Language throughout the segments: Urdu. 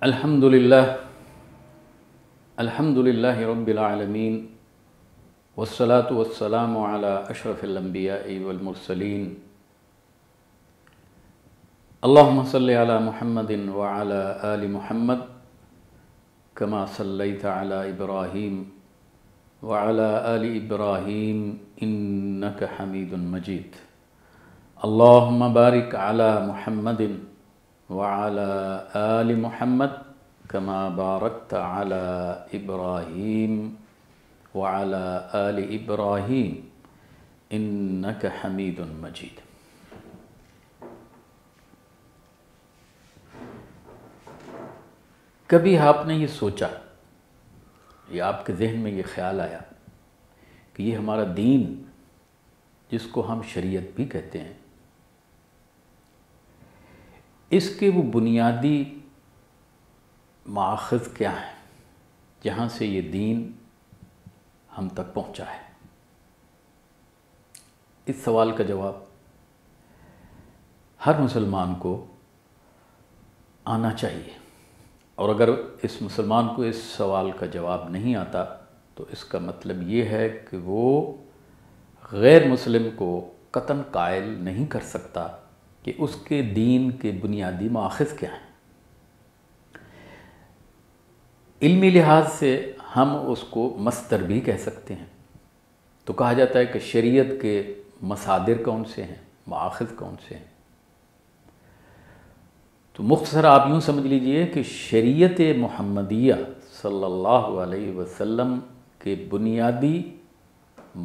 الحمدللہ رب العالمین والصلاة والسلام علی اشرف الانبیاء والمرسلین اللہم صلی علی محمد وعلی آل محمد کما صلیت علی ابراہیم وعلی آل ابراہیم انک حمید مجید اللہم بارک علی محمد وعلی آل محمد کما بارکت علی ابراہیم وعلی آل ابراہیم انک حمید مجید۔ کبھی آپ نے یہ سوچا یا آپ کے ذہن میں یہ خیال آیا کہ یہ ہمارا دین جس کو ہم شریعت بھی کہتے ہیں، اس کے وہ بنیادی مآخذ کیا ہیں جہاں سے یہ دین ہم تک پہنچا ہے؟ اس سوال کا جواب ہر مسلمان کو آنا چاہیے، اور اگر اس مسلمان کو اس سوال کا جواب نہیں آتا تو اس کا مطلب یہ ہے کہ وہ غیر مسلم کو قطعاً قائل نہیں کر سکتا کہ اس کے دین کے بنیادی مآخذ کیا ہیں۔ علمی لحاظ سے ہم اس کو مصدر بھی کہہ سکتے ہیں۔ تو کہا جاتا ہے کہ شریعت کے مصادر کون سے ہیں، مآخذ کون سے ہیں؟ تو مختصر آپ یوں سمجھ لیجئے کہ شریعت محمدیہ صلی اللہ علیہ وسلم کے بنیادی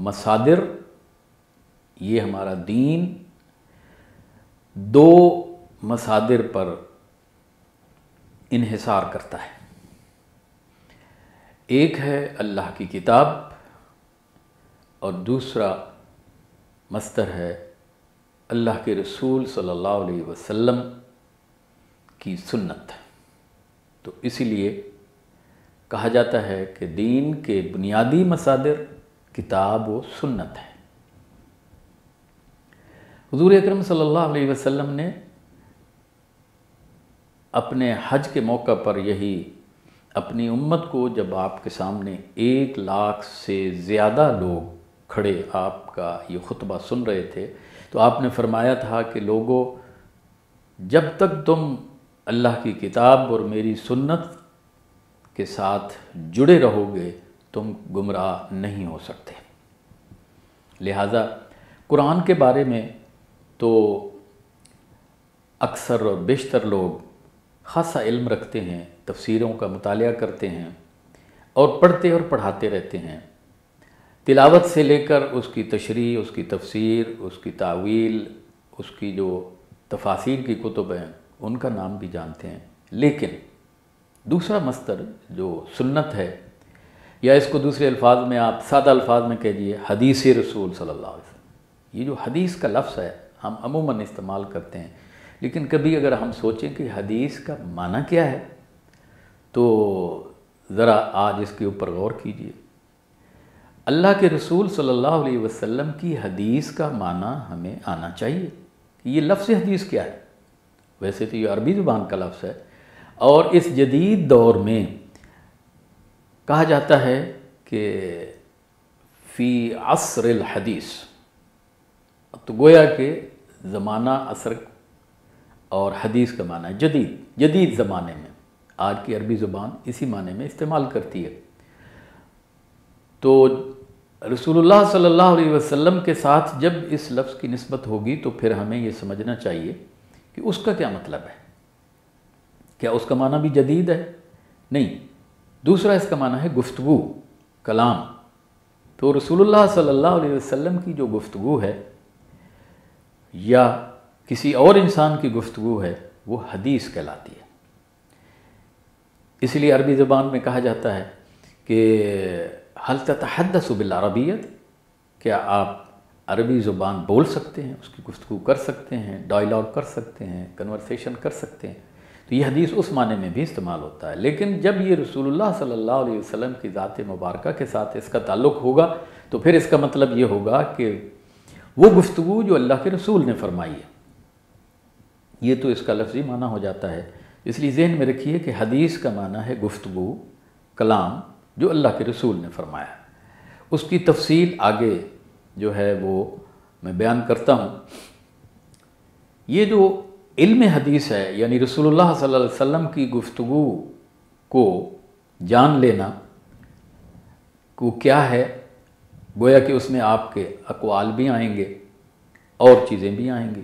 مصادر، یہ ہمارا دین دو مصادر پر انحصار کرتا ہے۔ ایک ہے اللہ کی کتاب اور دوسرا مصدر ہے اللہ کے رسول صلی اللہ علیہ وسلم کی سنت۔ تو اسی لیے کہا جاتا ہے کہ دین کے بنیادی مصادر کتاب و سنت ہے۔ حضور اکرم صلی اللہ علیہ وسلم نے اپنے حج کے موقع پر یہی اپنی امت کو، جب آپ کے سامنے 1,00,000 سے زیادہ لوگ کھڑے آپ کا یہ خطبہ سن رہے تھے، تو آپ نے فرمایا تھا کہ لوگو، جب تک تم اللہ کی کتاب اور میری سنت کے ساتھ جڑے رہو گے تم گمراہ نہیں ہو سکتے۔ لہٰذا قرآن کے بارے میں تو اکثر اور بیشتر لوگ خاصا علم رکھتے ہیں، تفسیروں کا مطالعہ کرتے ہیں اور پڑھتے اور پڑھاتے رہتے ہیں، تلاوت سے لے کر اس کی تشریح، اس کی تفسیر، اس کی تاویل، اس کی جو تفاسیر کی کتب ہیں ان کا نام بھی جانتے ہیں۔ لیکن دوسرا مصدر جو سنت ہے، یا اس کو دوسرے الفاظ میں آپ سادہ الفاظ میں کہیے حدیث رسول صلی اللہ علیہ وسلم، یہ جو حدیث کا لفظ ہے ہم عموماً استعمال کرتے ہیں، لیکن کبھی اگر ہم سوچیں کہ حدیث کا معنی کیا ہے تو ذرا آج اس کے اوپر غور کیجیے۔ اللہ کے رسول صلی اللہ علیہ وسلم کی حدیث کا معنی ہمیں آنا چاہیے کہ یہ لفظ حدیث کیا ہے۔ ویسے تو یہ عربی زبان کا لفظ ہے، اور اس جدید دور میں کہا جاتا ہے کہ فی عصر الحدیث، تو گویا کہ زمانہ عصر اور حدیث کا معنی ہے جدید زمانے میں، آج کی عربی زبان اسی معنی میں استعمال کرتی ہے۔ تو رسول اللہ صلی اللہ علیہ وسلم کے ساتھ جب اس لفظ کی نسبت ہوگی تو پھر ہمیں یہ سمجھنا چاہیے کہ اس کا کیا مطلب ہے۔ کیا اس کا معنی بھی جدید ہے؟ نہیں۔ دوسرا اس کا معنی ہے گفتگو، کلام۔ تو رسول اللہ صلی اللہ علیہ وسلم کی جو گفتگو ہے یا کسی اور انسان کی گفتگو ہے وہ حدیث کہلاتی ہے۔ اس لیے عربی زبان میں کہا جاتا ہے کہ هل تتحدث بالعربیت، کیا آپ عربی زبان بول سکتے ہیں، اس کی گفتگو کر سکتے ہیں، ڈائیلاگ کر سکتے ہیں، کنورسیشن کر سکتے ہیں؟ تو یہ حدیث اس معنی میں بھی استعمال ہوتا ہے۔ لیکن جب یہ رسول اللہ صلی اللہ علیہ وسلم کی ذات مبارکہ کے ساتھ اس کا تعلق ہوگا تو پھر اس کا مطلب یہ ہوگا کہ وہ گفتگو جو اللہ کے رسول نے فرمائی ہے، یہ تو اس کا لفظی معنی ہو جاتا ہے۔ اس لیے ذہن میں رکھیے کہ حدیث کا معنی ہے گفتگو، کلام جو اللہ کے رسول نے فرمایا۔ اس کی تفصیل آگے جو ہے وہ میں بیان کرتا ہوں۔ یہ جو علم حدیث ہے، یعنی رسول اللہ صلی اللہ علیہ وسلم کی گفتگو کو جان لینا کو کیا ہے، گویا کہ اس میں آپ کے اقوال بھی آئیں گے اور چیزیں بھی آئیں گی۔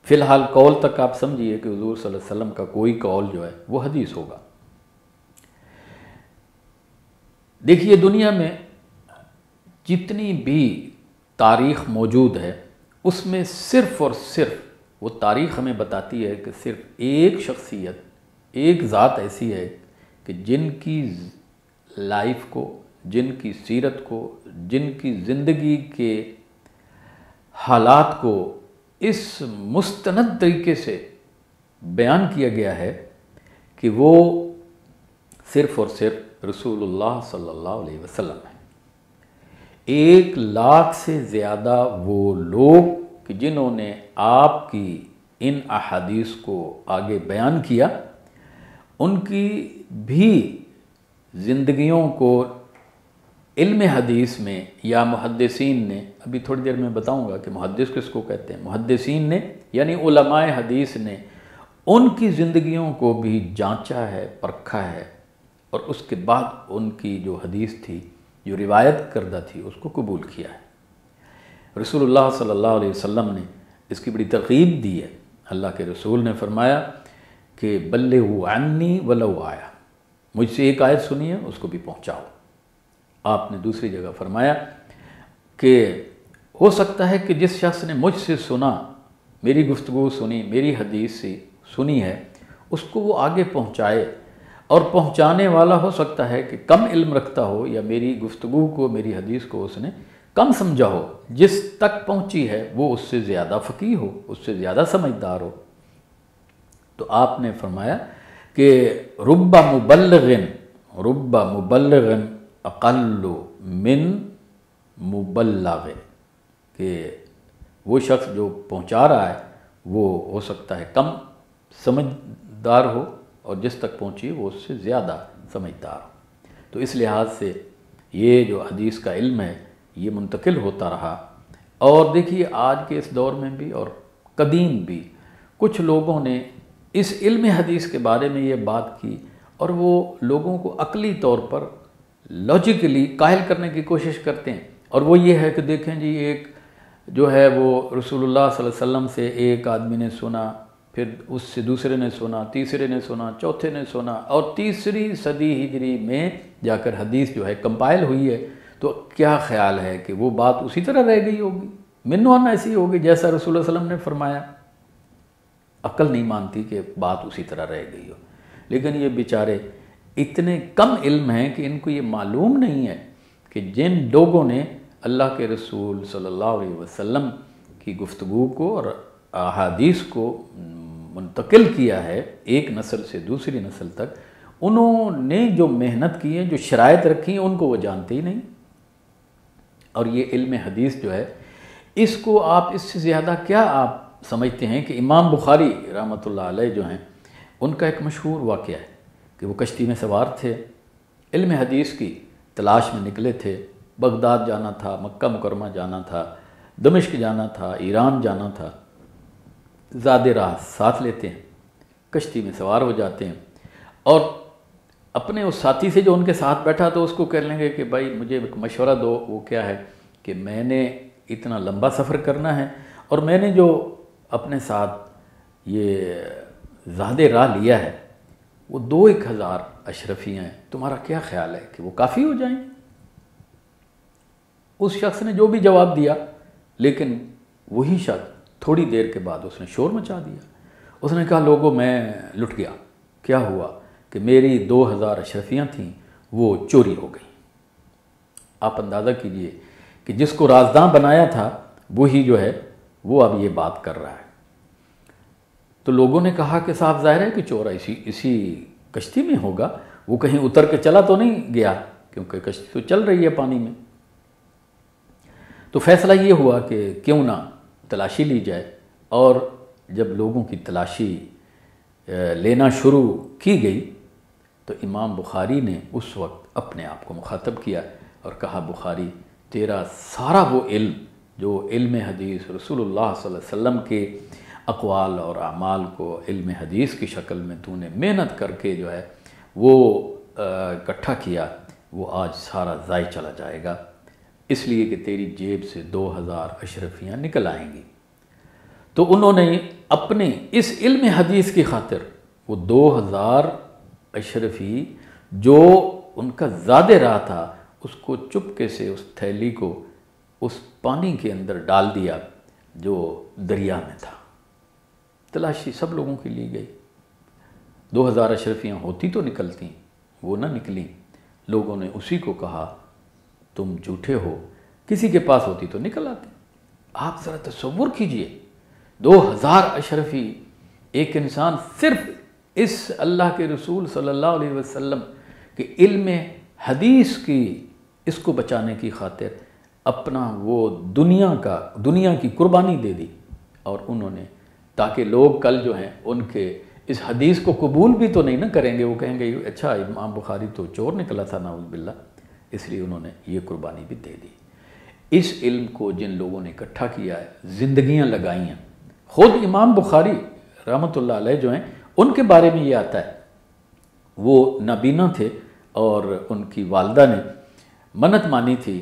فی الحال قول تک آپ سمجھیے کہ حضور صلی اللہ علیہ وسلم کا کوئی قول جو ہے وہ حدیث ہوگا۔ دیکھیے دنیا میں جتنی بھی تاریخ موجود ہے اس میں صرف اور صرف وہ تاریخ ہمیں بتاتی ہے کہ صرف ایک شخصیت، ایک ذات ایسی ہے کہ جن کی لائف کو، جن کی سیرت کو، جن کی زندگی کے حالات کو اس مستند طریقے سے بیان کیا گیا ہے کہ وہ صرف اور صرف رسول اللہ صلی اللہ علیہ وسلم ہے۔ 1,00,000 سے زیادہ وہ لوگ کہ جنہوں نے آپ کی ان احادیث کو آگے بیان کیا، ان کی بھی زندگیوں کو علم حدیث میں یا محدثین نے، ابھی تھوڑی دیر میں بتاؤں گا کہ محدث کس کو کہتے ہیں، محدثین نے یعنی علماء حدیث نے ان کی زندگیوں کو بھی جانچا ہے، پرکھا ہے، اور اس کے بعد ان کی جو حدیث تھی، جو روایت کردہ تھی، اس کو قبول کیا ہے۔ رسول اللہ صلی اللہ علیہ وسلم نے اس کی بڑی ترغیب دی ہے۔ اللہ کے رسول نے فرمایا کہ بلغوا عنی ولو آیا، مجھ سے ایک آیت سنی ہے اس کو بھی پہنچاؤ۔ آپ نے دوسری جگہ فرمایا کہ ہو سکتا ہے کہ جس شخص نے مجھ سے سنا، میری گفتگو سنی، میری حدیث سے سنی ہے، اس کو وہ آگے پہنچائے، اور پہنچانے والا ہو سکتا ہے کہ کم علم رکھتا ہو یا میری گفتگو کو، میری حدیث کو اس نے کم سمجھا ہو، جس تک پہنچی ہے وہ اس سے زیادہ فقیہ ہو، اس سے زیادہ سمجھدار ہو۔ تو آپ نے فرمایا کہ رب مبلغ اقل من مبلغ، کہ وہ شخص جو پہنچا رہا ہے وہ ہو سکتا ہے کم سمجھدار ہو، اور جس تک پہنچی وہ اس سے زیادہ سمجھدار ہو۔ تو اس لحاظ سے یہ جو حدیث کا علم ہے یہ منتقل ہوتا رہا۔ اور دیکھیے آج کے اس دور میں بھی اور قدیم بھی کچھ لوگوں نے اس علم حدیث کے بارے میں یہ بات کی، اور وہ لوگوں کو عقلی طور پر لاجیکلی قائل کرنے کی کوشش کرتے ہیں، اور وہ یہ ہے کہ دیکھیں جی ایک جو ہے وہ رسول اللہ صلی اللہ علیہ وسلم سے ایک آدمی نے سنا، پھر اس سے دوسرے نے سنا، تیسرے نے سنا، چوتھے نے سنا، اور تیسری صدی ہجری میں جا کر حدیث جو ہے کمپائل ہوئی ہے۔ تو کیا خیال ہے کہ وہ بات اسی طرح رہ گئی ہوگی، منوان ایسی ہوگی جیسا رسول اللہ صلی اللہ علیہ وسلم نے فرمایا؟ عقل نہیں مانتی کہ بات اسی طرح رہ گئی ہو۔ لیکن یہ بیچارے اتنے کم علم ہیں کہ ان کو یہ معلوم نہیں ہے کہ جن لوگوں نے اللہ کے رسول صلی اللہ علیہ وسلم کی گفتگو کو اور احادیث کو منتقل کیا ہے ایک نسل سے دوسری نسل تک، انہوں نے جو محنت کی ہے، جو شرائط رکھی ہیں، ان کو وہ جانتے ہی نہیں۔ اور یہ علم حدیث جو ہے، اس کو آپ اس سے زیادہ کیا آپ سمجھتے ہیں کہ امام بخاری رحمۃ اللہ علیہ جو ہیں، ان کا ایک مشہور واقعہ ہے کہ وہ کشتی میں سوار تھے، علم حدیث کی تلاش میں نکلے تھے، بغداد جانا تھا، مکہ مکرمہ جانا تھا، دمشق جانا تھا، ایران جانا تھا، زاد راہ ساتھ لیتے ہیں، کشتی میں سوار ہو جاتے ہیں، اور اپنے اس ساتھی سے جو ان کے ساتھ بیٹھا تو اس کو کہہ لیں گے کہ بھائی مجھے ایک مشورہ دو۔ وہ کیا ہے کہ میں نے اتنا لمبا سفر کرنا ہے، اور میں نے جو اپنے ساتھ یہ زاد راہ لیا ہے وہ 2,000 اشرفیاں ہیں، تمہارا کیا خیال ہے کہ وہ کافی ہو جائیں؟ اس شخص نے جو بھی جواب دیا، لیکن وہی شخص تھوڑی دیر کے بعد اس نے شور مچا دیا۔ اس نے کہا لوگوں میں لٹ گیا، کیا ہوا کہ میری 2,000 اشرفیاں تھیں وہ چوری ہو گئیں۔ آپ اندازہ کیجئے کہ جس کو رازداں بنایا تھا وہی جو ہے وہ اب یہ بات کر رہا ہے۔ تو لوگوں نے کہا کہ صاحب ظاہر ہے کہ چورا اسی کشتی میں ہوگا، وہ کہیں اتر کے چلا تو نہیں گیا، کیونکہ کشتی تو چل رہی ہے پانی میں۔ تو فیصلہ یہ ہوا کہ کیوں نہ تلاشی لی جائے، اور جب لوگوں کی تلاشی لینا شروع کی گئی تو امام بخاری نے اس وقت اپنے آپ کو مخاطب کیا اور کہا بخاری تیرا سارا وہ علم جو علم حدیث رسول اللہ صلی اللہ علیہ وسلم کے اقوال اور اعمال کو علم حدیث کی شکل میں تو نے محنت کر کے جو ہے وہ اکٹھا کیا، وہ آج سارا ضائع چلا جائے گا، اس لیے کہ تیری جیب سے 2000 اشرفیاں نکل آئیں گی۔ تو انہوں نے اپنے اس علم حدیث کی خاطر وہ 2000 اشرفی جو ان کا زیادہ رہا تھا اس کو چپکے سے اس تھیلی کو اس پانی کے اندر ڈال دیا جو دریا میں تھا۔ تلاشی سب لوگوں کی لی گئی، 2000 اشرفیاں ہوتی تو نکلتی، وہ نہ نکلیں۔ لوگوں نے اسی کو کہا تم جھوٹے ہو، کسی کے پاس ہوتی تو نکل آتی۔ آپ ذرا تصور کیجئے 2000 اشرفی، ایک انسان صرف اس اللہ کے رسول صلی اللہ علیہ وسلم کے علم حدیث کی اس کو بچانے کی خاطر اپنا وہ دنیا کی قربانی دے دی، اور انہوں نے تاکہ لوگ کل جو ہیں ان کے اس حدیث کو قبول بھی تو نہیں نہ کریں گے، وہ کہیں گے اچھا امام بخاری تو چور نکلا تھا نعوذ باللہ، اس لیے انہوں نے یہ قربانی بھی دے دی۔ اس علم کو جن لوگوں نے اکٹھا کیا ہے، زندگیاں لگائی ہیں، خود امام بخاری رحمۃ اللہ علیہ جو ہیں ان کے بارے میں یہ آتا ہے، وہ نابینا تھے اور ان کی والدہ نے منت مانی تھی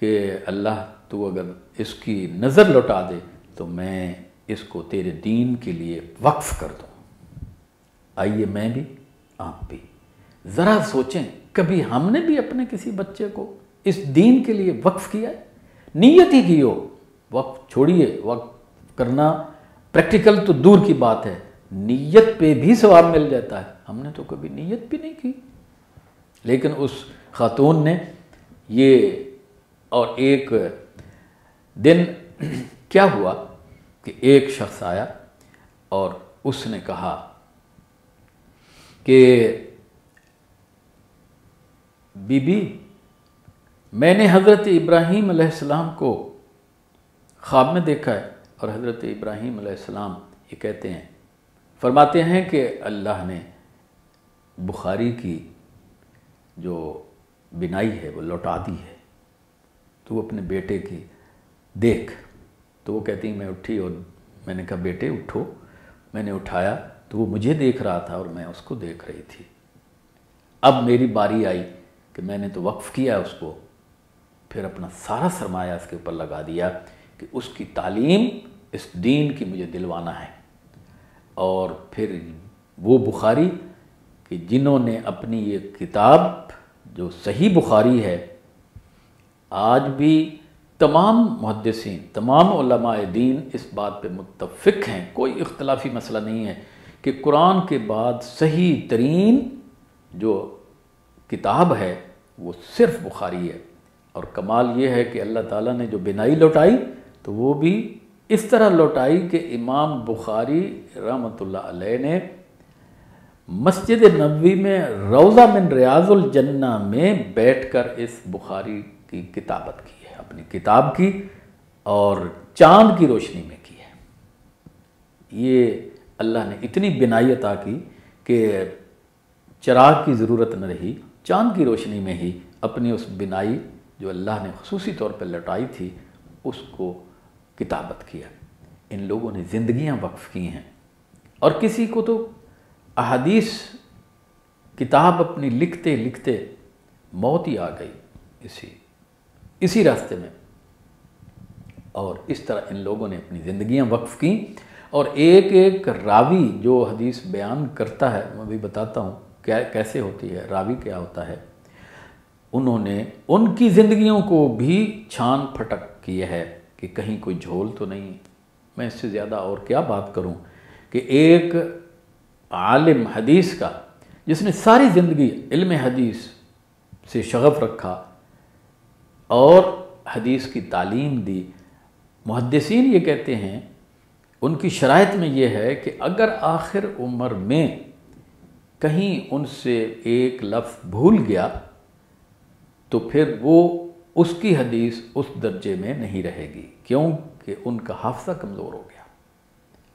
کہ اللہ تو اگر اس کی نظر لوٹا دے تو میں اس کو تیرے دین کے لیے وقف کر دوں۔ آئیے میں بھی، آپ بھی ذرا سوچیں، کبھی ہم نے بھی اپنے کسی بچے کو اس دین کے لیے وقف کیا ہے؟ نیت ہی کی ہو، وقف چھوڑیے، وقف کرنا پریکٹیکل تو دور کی بات ہے، نیت پہ بھی ثواب مل جاتا ہے، ہم نے تو کبھی نیت بھی نہیں کی۔ لیکن اس خاتون نے یہ، اور ایک دن کیا ہوا کہ ایک شخص آیا اور اس نے کہا کہ بی بی میں نے حضرت ابراہیم علیہ السلام کو خواب میں دیکھا ہے، اور حضرت ابراہیم علیہ السلام یہ کہتے ہیں، فرماتے ہیں کہ اللہ نے بخاری کی جو بنائی ہے وہ لوٹا دی ہے، تو وہ اپنے بیٹے کی دیکھ، تو وہ کہتی ہیں میں اٹھی اور میں نے کہا بیٹے اٹھو، میں نے اٹھایا تو وہ مجھے دیکھ رہا تھا اور میں اس کو دیکھ رہی تھی۔ اب میری باری آئی کہ میں نے تو وقف کیا اس کو، پھر اپنا سارا سرمایہ اس کے اوپر لگا دیا کہ اس کی تعلیم اس دین کی مجھے دلوانا ہے۔ اور پھر وہ بخاری کہ جنہوں نے اپنی یہ کتاب جو صحیح بخاری ہے، آج بھی تمام محدثین، تمام علماء دین اس بات پہ متفق ہیں، کوئی اختلافی مسئلہ نہیں ہے کہ قرآن کے بعد صحیح ترین جو کتاب ہے وہ صرف بخاری ہے۔ اور کمال یہ ہے کہ اللہ تعالیٰ نے جو بنائی لوٹائی تو وہ بھی اس طرح لوٹائی کہ امام بخاری رحمۃ اللہ علیہ نے مسجد نبوی میں روضہ من ریاض الجنہ میں بیٹھ کر اس بخاری کی کتابت کی ہے، اپنی کتاب کی، اور چاند کی روشنی میں کی ہے۔ یہ اللہ نے اتنی بنائی عطا کی کہ چراغ کی ضرورت نہ رہی، چاند کی روشنی میں ہی اپنی اس بنائی جو اللہ نے خصوصی طور پہ لوٹائی تھی اس کو کتابت کیا۔ ان لوگوں نے زندگیاں وقف کی ہیں، اور کسی کو تو احادیث کتاب اپنی لکھتے لکھتے موت ہی آ گئی اسی راستے میں، اور اس طرح ان لوگوں نے اپنی زندگیاں وقف کی۔ اور ایک ایک راوی جو حدیث بیان کرتا ہے، میں بھی بتاتا ہوں کیسے ہوتی ہے، راوی کیا ہوتا ہے، انہوں نے ان کی زندگیوں کو بھی چھان پھٹک کیا ہے کہ کہیں کوئی جھول تو نہیں۔ میں اس سے زیادہ اور کیا بات کروں کہ ایک عالم حدیث کا جس نے ساری زندگی علم حدیث سے شغف رکھا اور حدیث کی تعلیم دی، محدثین یہ کہتے ہیں ان کی شرائط میں یہ ہے کہ اگر آخر عمر میں کہیں ان سے ایک لفظ بھول گیا تو پھر وہ اس کی حدیث اس درجے میں نہیں رہے گی، کیونکہ ان کا حافظہ کمزور ہو گیا۔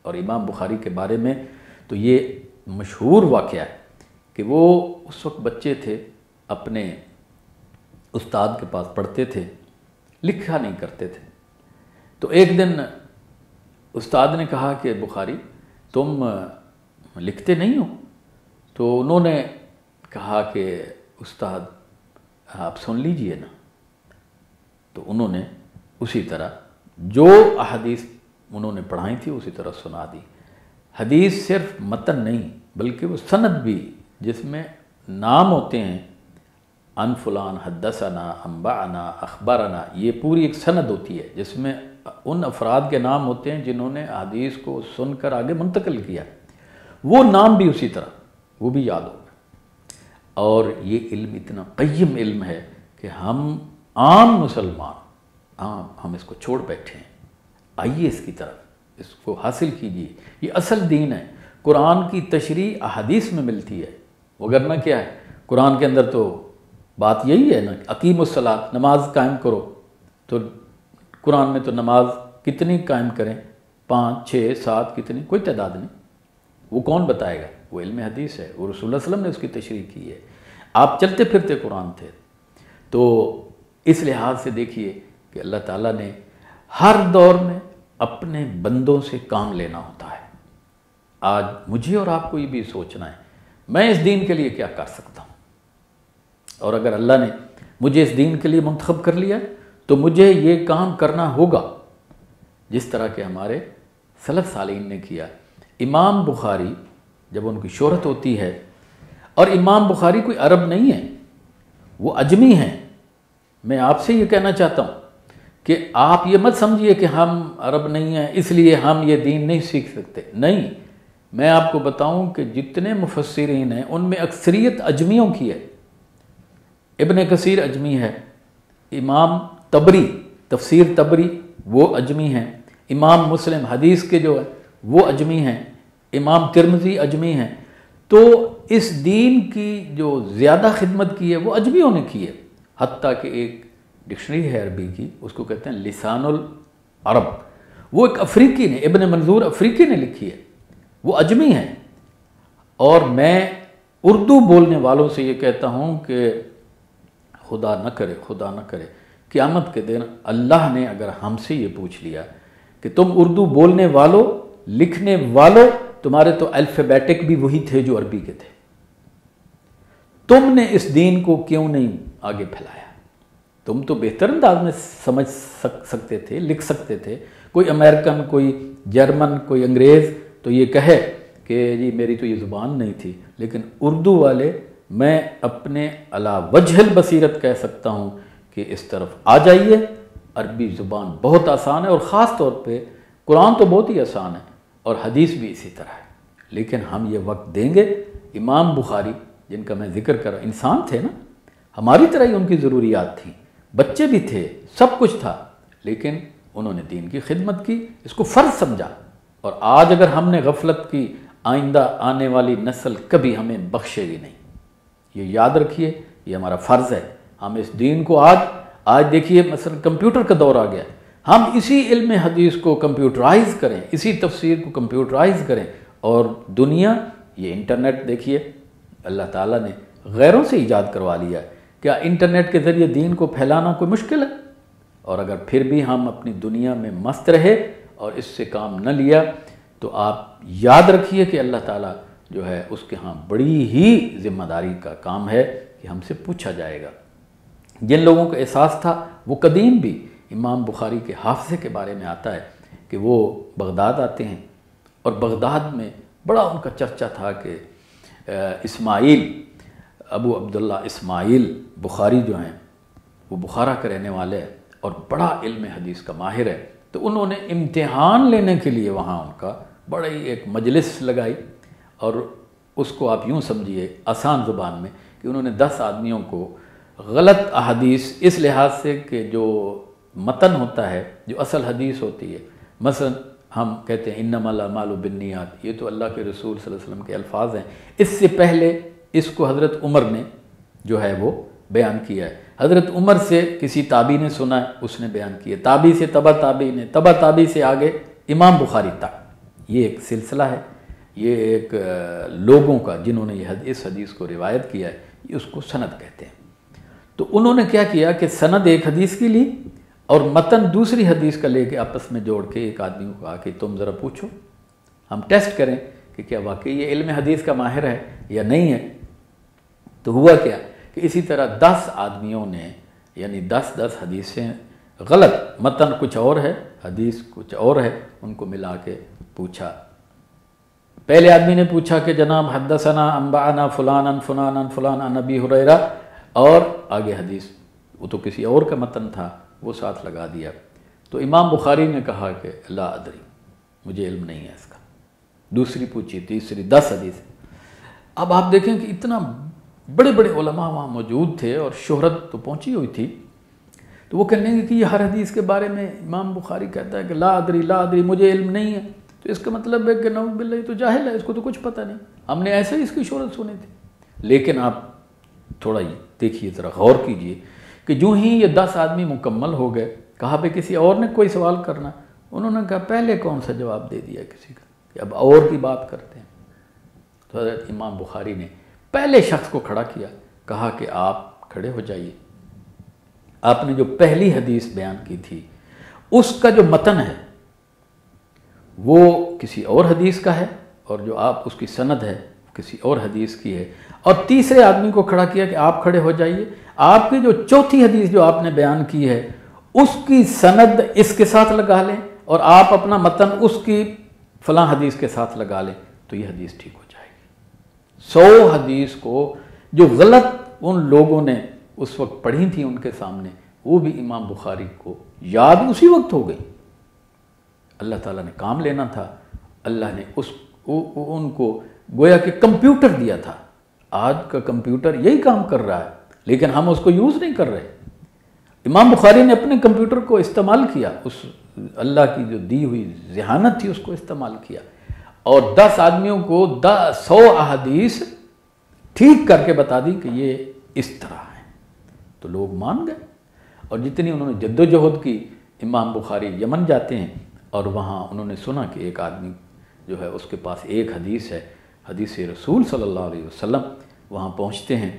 اور امام بخاری کے بارے میں تو یہ مشہور واقعہ ہے کہ وہ اس وقت بچے تھے، اپنے استاد کے پاس پڑھتے تھے، لکھا نہیں کرتے تھے۔ تو ایک دن استاد نے کہا کہ بخاری تم لکھتے نہیں ہو؟ تو انہوں نے کہا کہ استاد آپ سن لیجئے نا۔ تو انہوں نے اسی طرح جو احادیث انہوں نے پڑھائی تھی اسی طرح سنا دی۔ حدیث صرف متن نہیں بلکہ وہ سند بھی، جس میں نام ہوتے ہیں، ان فلان حدثنا انبأنا اخبرنا، یہ پوری ایک سند ہوتی ہے جس میں ان افراد کے نام ہوتے ہیں جنہوں نے حدیث کو سن کر آگے منتقل کیا، وہ نام بھی اسی طرح، وہ بھی یاد ہوگا۔ اور یہ علم اتنا قیم علم ہے کہ ہم عام مسلمان ہم اس کو چھوڑ بیٹھے ہیں۔ آئیے اس کی طرف، اس کو حاصل کیجیے، یہ اصل دین ہے۔ قرآن کی تشریح احادیث میں ملتی ہے، وگرنہ کیا ہے، قرآن کے اندر تو بات یہی ہے نا، اقیم الصلاۃ، نماز قائم کرو، تو قرآن میں تو نماز کتنی قائم کریں، 5 6 7 کتنی، کوئی تعداد نہیں، وہ کون بتائے گا؟ وہ علم حدیث ہے، وہ رسول اللہ علیہ وسلم نے اس کی تشریح کی ہے۔ آپ چلتے پھرتے قرآن تھے۔ تو اس لحاظ سے دیکھیے کہ اللہ تعالیٰ نے ہر دور میں اپنے بندوں سے کام لینا ہوتا ہے۔ آج مجھے اور آپ کو یہ بھی سوچنا ہے، میں اس دین کے لیے کیا کر سکتا ہوں، اور اگر اللہ نے مجھے اس دین کے لیے منتخب کر لیا تو مجھے یہ کام کرنا ہوگا جس طرح کہ ہمارے سلف صالحین نے کیا۔ امام بخاری جب ان کی شہرت ہوتی ہے، اور امام بخاری کوئی عرب نہیں ہے، وہ اجمی ہیں۔ میں آپ سے یہ کہنا چاہتا ہوں کہ آپ یہ مت سمجھیے کہ ہم عرب نہیں ہیں اس لیے ہم یہ دین نہیں سیکھ سکتے، نہیں۔ میں آپ کو بتاؤں کہ جتنے مفسرین ہیں ان میں اکثریت اجمیوں کی ہے۔ ابن کثیر اجمی ہے، امام طبری، تفسیر طبری وہ اجمی ہیں، امام مسلم حدیث کے جو ہے وہ اجمی ہیں، امام ترمذی اجمی ہیں۔ تو اس دین کی جو زیادہ خدمت کی ہے وہ اجمیوں نے کی ہے۔ حتیٰ کہ ایک ڈکشنری ہے عربی کی، اس کو کہتے ہیں لسان العرب، وہ ایک افریقی نے، ابن منظور افریقی نے لکھی ہے، وہ اجمی ہیں۔ اور میں اردو بولنے والوں سے یہ کہتا ہوں کہ خدا نہ کرے قیامت کے دن اللہ نے اگر ہم سے یہ پوچھ لیا کہ تم اردو بولنے والوں، لکھنے والوں، تمہارے تو الفابیٹک بھی وہی تھے جو عربی کے تھے، تم نے اس دین کو کیوں نہیں آگے پھیلایا؟ تم تو بہتر انداز میں سمجھ سکتے تھے، لکھ سکتے تھے۔ کوئی امریکن، کوئی جرمن، کوئی انگریز تو یہ کہے کہ جی میری تو یہ زبان نہیں تھی، لیکن اردو والے میں اپنے علی وجہ البصیرت کہہ سکتا ہوں کہ اس طرف آ جائیے۔ عربی زبان بہت آسان ہے، اور خاص طور پہ قرآن تو بہت ہی آسان ہے، اور حدیث بھی اسی طرح ہے، لیکن ہم یہ وقت دیں گے۔ امام بخاری جن کا میں ذکر کر رہا ہوں، انسان تھے نا، ہماری طرح ہی ان کی ضروریات تھیں، بچے بھی تھے، سب کچھ تھا، لیکن انہوں نے دین کی خدمت کی، اس کو فرض سمجھا۔ اور آج اگر ہم نے غفلت کی، آئندہ آنے والی نسل کبھی ہمیں بخشے گی نہیں۔ یہ یاد رکھیے، یہ ہمارا فرض ہے۔ ہم اس دین کو آج دیکھیے مثلا کمپیوٹر کا دور آ گیا، ہم اسی علم حدیث کو کمپیوٹرائز کریں، اسی تفسیر کو کمپیوٹرائز کریں، اور دنیا، یہ انٹرنیٹ دیکھیے اللہ تعالیٰ نے غیروں سے ایجاد کروا لیا ہے۔ کیا انٹرنیٹ کے ذریعے دین کو پھیلانا کوئی مشکل ہے؟ اور اگر پھر بھی ہم اپنی دنیا میں مست رہے اور اس سے کام نہ لیا تو آپ یاد رکھیے کہ اللہ تعالیٰ جو ہے اس کے ہاں بڑی ہی ذمہ داری کا کام ہے کہ ہم سے پوچھا جائے گا۔ جن لوگوں کو احساس تھا وہ قدیم بھی امام بخاری کے حافظے کے بارے میں آتا ہے کہ وہ بغداد آتے ہیں، اور بغداد میں بڑا ان کا چرچا تھا کہ اسماعیل، ابو عبداللہ اسماعیل بخاری جو ہیں وہ بخارا کے رہنے والے ہیں اور بڑا علم حدیث کا ماہر ہے۔ تو انہوں نے امتحان لینے کے لیے وہاں ان کا بڑی ایک مجلس لگائی، اور اس کو آپ یوں سمجھیے آسان زبان میں کہ انہوں نے 10 آدمیوں کو غلط احادیث، اس لحاظ سے کہ جو متن ہوتا ہے، جو اصل حدیث ہوتی ہے، مثلا ہم کہتے ہیں انما الاعمال بالنیات، یہ تو اللہ کے رسول صلی اللہ علیہ وسلم کے الفاظ ہیں، اس سے پہلے اس کو حضرت عمر نے جو ہے وہ بیان کیا ہے، حضرت عمر سے کسی تابعی نے سنا ہے، اس نے بیان کیا، تابعی سے تبع تابعی نے، تبع تابعی سے آگے امام بخاری تک، یہ ایک سلسلہ ہے۔ یہ ایک لوگوں کا جنہوں نے اس حدیث کو روایت کیا ہے، یہ اس کو سند کہتے ہیں۔ تو انہوں نے کیا کیا کہ سند ایک حدیث کی لی اور متن دوسری حدیث کا لے کے آپس میں جوڑ کے ایک آدمی کو کہا کہ تم ذرا پوچھو، ہم ٹیسٹ کریں کہ کیا واقعی یہ علم حدیث کا ماہر ہے یا نہیں ہے۔ تو ہوا کیا کہ اسی طرح 10 آدمیوں نے، یعنی 10 حدیثیں غلط، متن کچھ اور ہے حدیث کچھ اور ہے، ان کو ملا کے پوچھا۔ پہلے آدمی نے پوچھا کہ جناب حدثنا انبانا فلانا فلانا فلانا عن ابی ہریرہ، اور آگے حدیث، وہ تو کسی اور کا متن تھا، وہ ساتھ لگا دیا۔ تو امام بخاری نے کہا کہ لا ادری، مجھے علم نہیں ہے اس کا۔ دوسری پوچھی، تیسری، 10 حدیث۔ اب آپ دیکھیں کہ اتنا بڑے بڑے علماء وہاں موجود تھے اور شہرت تو پہنچی ہوئی تھی، تو وہ کہنے لگے کہ یہ ہر حدیث کے بارے میں امام بخاری کہتا ہے کہ لا ادری لا ادری، مجھے علم نہیں ہے، تو اس کا مطلب ہے کہ نعوذ باللہ یہ تو جاہل ہے، اس کو تو کچھ پتہ نہیں، ہم نے ایسے ہی اس کی شہرت سنی تھی۔ لیکن آپ تھوڑا ہی دیکھیے، ذرا غور کیجئے کہ جو ہی یہ 10 آدمی مکمل ہو گئے، کہا بھئی کسی اور نے کوئی سوال کرنا، انہوں نے کہا پہلے کون سا جواب دے دیا کسی کا، کہ اب اور کی بات کرتے ہیں۔ تو حضرت امام بخاری نے پہلے شخص کو کھڑا کیا، کہا کہ آپ کھڑے ہو جائیے، آپ نے جو پہلی حدیث بیان کی تھی اس کا جو متن ہے وہ کسی اور حدیث کا ہے، اور جو آپ اس کی سند ہے کسی اور حدیث کی ہے۔ اور تیسرے آدمی کو کھڑا کیا کہ آپ کھڑے ہو جائیے، آپ کی جو چوتھی حدیث جو آپ نے بیان کی ہے اس کی سند اس کے ساتھ لگا لیں، اور آپ اپنا متن اس کی فلاں حدیث کے ساتھ لگا لیں، تو یہ حدیث ٹھیک ہو جائے گی۔ 100 حدیث کو جو غلط ان لوگوں نے اس وقت پڑھی تھیں ان کے سامنے، وہ بھی امام بخاری کو یاد اسی وقت ہو گئی۔ اللہ تعالیٰ نے کام لینا تھا، اللہ نے ان کو گویا کہ کمپیوٹر دیا تھا۔ آج کا کمپیوٹر یہی کام کر رہا ہے، لیکن ہم اس کو یوز نہیں کر رہے۔ امام بخاری نے اپنے کمپیوٹر کو استعمال کیا، اس اللہ کی جو دی ہوئی ذہانت تھی اس کو استعمال کیا، اور 10 آدمیوں کو 100 احادیث ٹھیک کر کے بتا دی کہ یہ اس طرح ہے۔ تو لوگ مان گئے، اور جتنی انہوں نے جد و جہد کی، امام بخاری یمن جاتے ہیں اور وہاں انہوں نے سنا کہ ایک آدمی جو ہے اس کے پاس ایک حدیث ہے، حدیث رسول صلی اللہ علیہ وسلم۔ وہاں پہنچتے ہیں،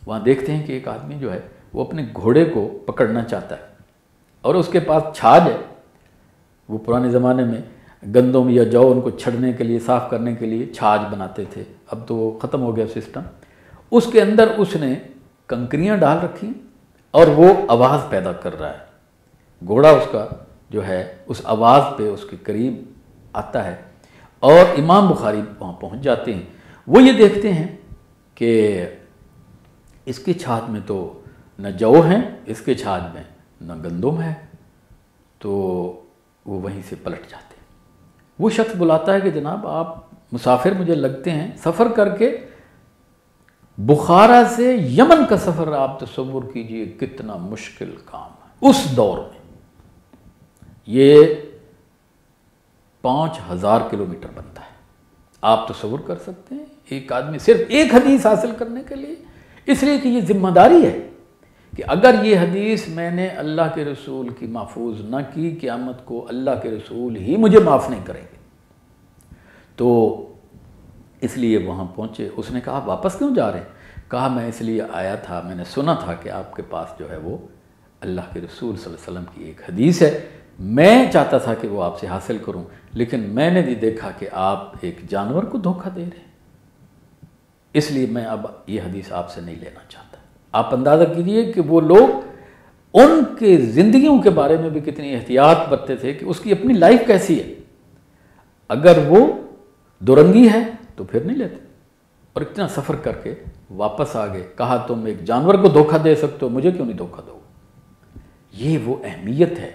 وہاں دیکھتے ہیں کہ ایک آدمی جو ہے وہ اپنے گھوڑے کو پکڑنا چاہتا ہے، اور اس کے پاس چھاج ہے۔ وہ پرانے زمانے میں گندم یا جو ان کو چھڑنے کے لیے، صاف کرنے کے لیے چھاج بناتے تھے، اب تو وہ ختم ہو گیا سسٹم۔ اس کے اندر اس نے کنکریاں ڈال رکھی اور وہ آواز پیدا کر رہا ہے، گھوڑا اس کا جو ہے اس آواز پہ اس کے قریب آتا ہے، اور امام بخاری وہاں پہنچ جاتے ہیں۔ وہ یہ دیکھتے ہیں کہ اس کی چھاج میں تو نہ جو ہیں، اس کے چھاج میں نہ گندم ہے، تو وہ وہیں سے پلٹ جاتے ہیں۔ وہ شخص بلاتا ہے کہ جناب آپ مسافر مجھے لگتے ہیں، سفر کر کے بخارا سے یمن کا سفر آپ تصور کیجئے کتنا مشکل کام ہے اس دور میں۔ یہ 5000 کلومیٹر بنتا ہے، آپ تصور کر سکتے ہیں ایک آدمی صرف ایک حدیث حاصل کرنے کے لیے، اس لیے کہ یہ ذمہ داری ہے کہ اگر یہ حدیث میں نے اللہ کے رسول کی محفوظ نہ کی، قیامت کو اللہ کے رسول ہی مجھے معاف نہیں کریں گے۔ تو اس لیے وہاں پہنچے، اس نے کہا آپ واپس کیوں جا رہے ہیں؟ کہا میں اس لیے آیا تھا، میں نے سنا تھا کہ آپ کے پاس جو ہے وہ اللہ کے رسول صلی اللہ علیہ وسلم کی ایک حدیث ہے، میں چاہتا تھا کہ وہ آپ سے حاصل کروں، لیکن میں نے بھی دیکھا کہ آپ ایک جانور کو دھوکہ دے رہے ہیں، اس لیے میں اب یہ حدیث آپ سے نہیں لینا چاہتا۔ آپ اندازہ کیجئے کہ وہ لوگ ان کے زندگیوں کے بارے میں بھی کتنی احتیاط برتتے تھے کہ اس کی اپنی لائف کیسی ہے، اگر وہ دورنگی ہے تو پھر نہیں لیتے، اور اتنا سفر کر کے واپس آ گئے۔ کہا تم ایک جانور کو دھوکہ دے سکتے ہو، مجھے کیوں نہیں دھوکہ دو؟ یہ وہ اہمیت ہے